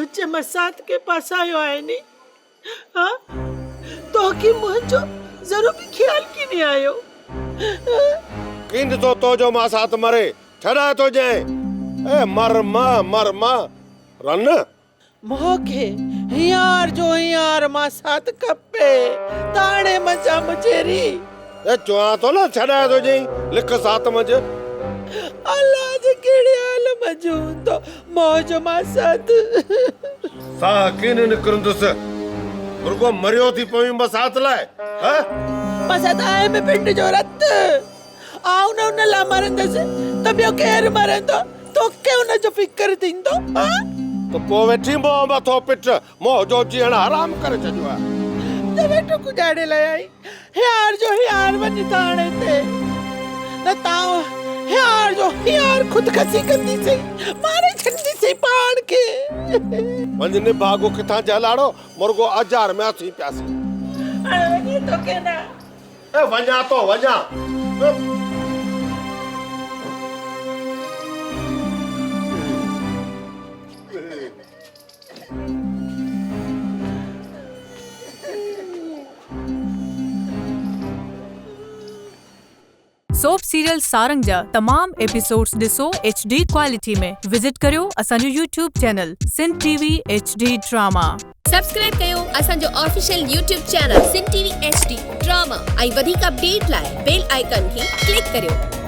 मुझे मसात के पास आयो है नी हाँ तो की मुझो जरूर भी ख्याल की नहीं आयो किंद तो जो मसात मरे छड़ा तो जाए ए मर मां रन मोके यार जो यार मसात कपे ताणे मजा मुझेरी ए चुआ तो ना छड़ा तो जाए लिख सात मज अल्लाह जे केड़े हाल मजून तो मौज मसात सा किन निकरंदस मुर्गो मरियो थी पई मसात लाए हैं मसात आए में पिंड जो रत आउ न उन ला मरंदस तबियो केर मरंदो तो के उन जो फिकर थिंदो हां तो पो वेठी मो मथो पिट मो जो जीण हराम करे छजो है तो बेटो कुजाड़े लई यार जो यार वनी ताणे ते न ताओ यार जो यार खुद कसी कंदी से मारे छंदी से पाड़ के वंजने भागो किथा जलाड़ो मुर्गो हजार में थी प्यासी अरे तो के ना ए वजा तो वजा सोप सीरियल सारंग जा तमाम एपिसोड्स ॾिसो HD क्वालिटी में विजिट करियो असांजो YouTube channel Sindh TV HD drama subscribe कयो असांजो official YouTube channel Sindh TV HD drama ऐं वधीक अपडेट लाइ बेल आइकन खे क्लिक करियो।